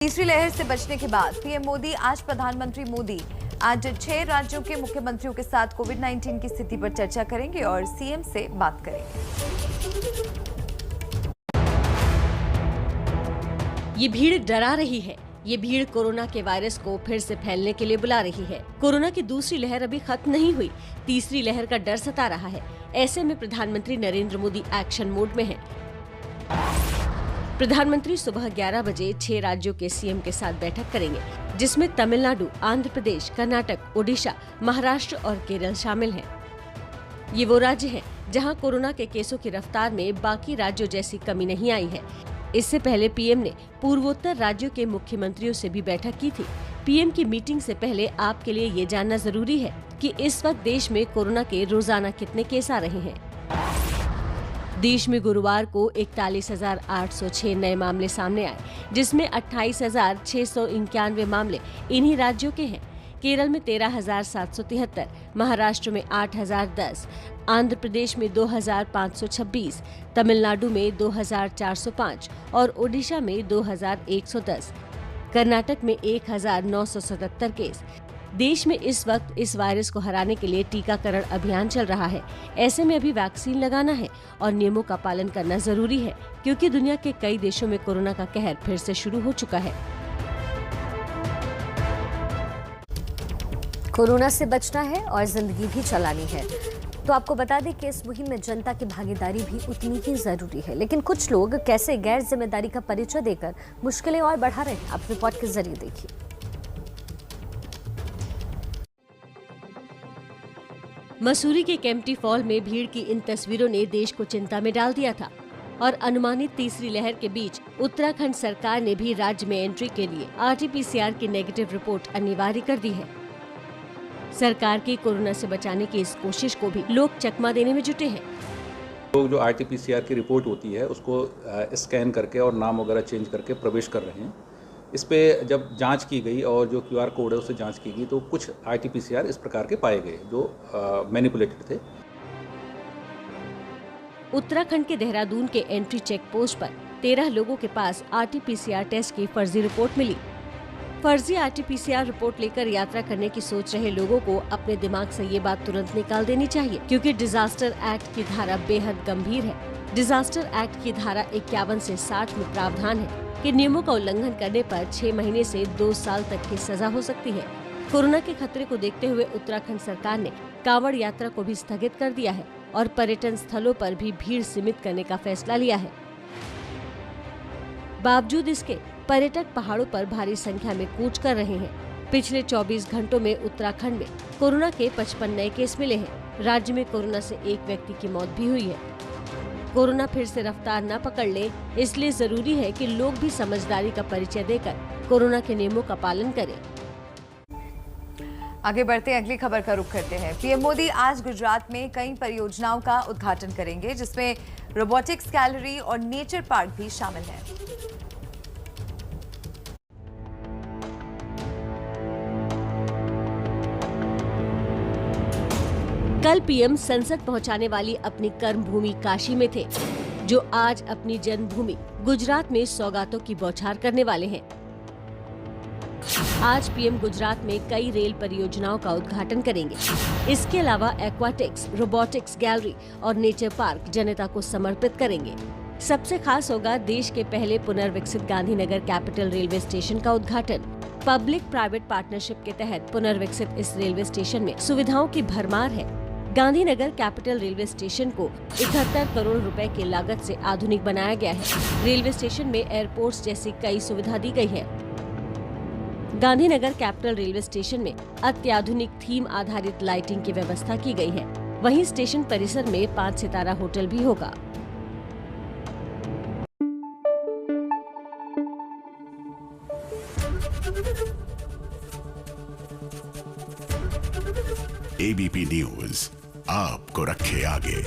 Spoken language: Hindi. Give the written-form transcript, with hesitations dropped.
तीसरी लहर से बचने के बाद पीएम मोदी आज प्रधानमंत्री मोदी आज 6 राज्यों के मुख्यमंत्रियों के साथ कोविड-19 की स्थिति पर चर्चा करेंगे और सीएम से बात करेंगे। ये भीड़ डरा रही है। ये भीड़ कोरोना के वायरस को फिर से फैलने के लिए बुला रही है। कोरोना की दूसरी लहर अभी खत्म नहीं हुई, तीसरी लहर का डर सता रहा है। ऐसे में प्रधानमंत्री नरेंद्र मोदी एक्शन मोड में हैं। प्रधानमंत्री सुबह 11 बजे 6 राज्यों के सीएम के साथ बैठक करेंगे, जिसमें तमिलनाडु, आंध्र प्रदेश, कर्नाटक, ओडिशा, महाराष्ट्र और केरल शामिल हैं। ये वो राज्य हैं जहां कोरोना के केसों की रफ्तार में बाकी राज्यों जैसी कमी नहीं आई है। इससे पहले पीएम ने पूर्वोत्तर राज्यों के मुख्यमंत्रियों से भी बैठक की थी। पीएम की मीटिंग से पहले आपके लिए ये जानना जरूरी है कि इस वक्त देश में कोरोना के रोजाना कितने केस आ रहे हैं। देश में गुरुवार को 41,806 नए मामले सामने आए, जिसमें 28,691 मामले इन्हीं राज्यों के हैं। केरल में 13,773, महाराष्ट्र में 8,010, आंध्र प्रदेश में 2,526, तमिलनाडु में 2,405 और ओडिशा में 2,110, कर्नाटक में 1,977 केस। देश में इस वक्त इस वायरस को हराने के लिए टीकाकरण अभियान चल रहा है। ऐसे में अभी वैक्सीन लगाना है और नियमों का पालन करना जरूरी है, क्योंकि दुनिया के कई देशों में कोरोना का कहर फिर से शुरू हो चुका है। कोरोना से बचना है और जिंदगी भी चलानी है, तो आपको बता दें कि इस मुहिम में जनता की भागीदारी भी उतनी ही जरूरी है। लेकिन कुछ लोग कैसे गैर जिम्मेदारी का परिचय देकर मुश्किलें और बढ़ा रहे हैं, आप रिपोर्ट के जरिए देखिए। मसूरी के केम्प्टी फॉल में भीड़ की इन तस्वीरों ने देश को चिंता में डाल दिया था और अनुमानित तीसरी लहर के बीच उत्तराखंड सरकार ने भी राज्य में एंट्री के लिए RT-PCR की नेगेटिव रिपोर्ट अनिवार्य कर दी है। सरकार की कोरोना से बचाने की इस कोशिश को भी लोग चकमा देने में जुटे हैं। लोग जो RT-PCR की रिपोर्ट होती है उसको स्कैन करके और नाम वगैरह चेंज करके प्रवेश कर रहे हैं। इस पे जब जांच की गई और जो QR कोड है उससे जांच की गई तो कुछ RT-PCR इस प्रकार के पाए गए जो मैनिपुलेटेड थे। उत्तराखंड के देहरादून के एंट्री चेक पोस्ट पर 13 लोगों के पास RT-PCR टेस्ट की फर्जी रिपोर्ट मिली। फर्जी RT-PCR रिपोर्ट लेकर यात्रा करने की सोच रहे लोगों को अपने दिमाग से ये बात तुरंत निकाल देनी चाहिए, क्योंकि डिजास्टर एक्ट की धारा बेहद गंभीर है। डिजास्टर एक्ट की धारा 51 से 60 में प्रावधान है कि नियमों का उल्लंघन करने पर 6 महीने से 2 साल तक की सजा हो सकती है। कोरोना के खतरे को देखते हुए उत्तराखंड सरकार ने कांवड़ यात्रा को भी स्थगित कर दिया है और पर्यटन स्थलों पर भी भीड़ सीमित करने का फैसला लिया है। बावजूद इसके पर्यटक पहाड़ों पर भारी संख्या में कूच कर रहे हैं। पिछले 24 घंटों में उत्तराखंड में कोरोना के 55 नए केस मिले हैं। राज्य में कोरोना से एक व्यक्ति की मौत भी हुई है। कोरोना फिर से रफ्तार न पकड़ ले, इसलिए जरूरी है कि लोग भी समझदारी का परिचय देकर कोरोना के नियमों का पालन करें। आगे बढ़ते अगली खबर का रुख करते हैं। पीएम मोदी आज गुजरात में कई परियोजनाओं का उद्घाटन करेंगे, जिसमें रोबोटिक्स गैलरी और नेचर पार्क भी शामिल है। कल पीएम संसद पहुंचाने वाली अपनी कर्मभूमि काशी में थे, जो आज अपनी जन्मभूमि गुजरात में सौगातों की बौछार करने वाले हैं। आज पीएम गुजरात में कई रेल परियोजनाओं का उद्घाटन करेंगे। इसके अलावा एक्वाटिक्स, रोबोटिक्स गैलरी और नेचर पार्क जनता को समर्पित करेंगे। सबसे खास होगा देश के पहले पुनर्विकसित गांधीनगर कैपिटल रेलवे स्टेशन का उद्घाटन। पब्लिक प्राइवेट पार्टनरशिप के तहत पुनर्विकसित इस रेलवे स्टेशन में सुविधाओं की भरमार है। गांधीनगर कैपिटल रेलवे स्टेशन को 71 करोड़ रुपए की लागत से आधुनिक बनाया गया है। रेलवे स्टेशन में एयरपोर्ट्स जैसी कई सुविधा दी गई है। गांधीनगर कैपिटल रेलवे स्टेशन में अत्याधुनिक थीम आधारित लाइटिंग की व्यवस्था की गई है। वहीं स्टेशन परिसर में 5 सितारा होटल भी होगा। ABP न्यूज आपको रखे आगे।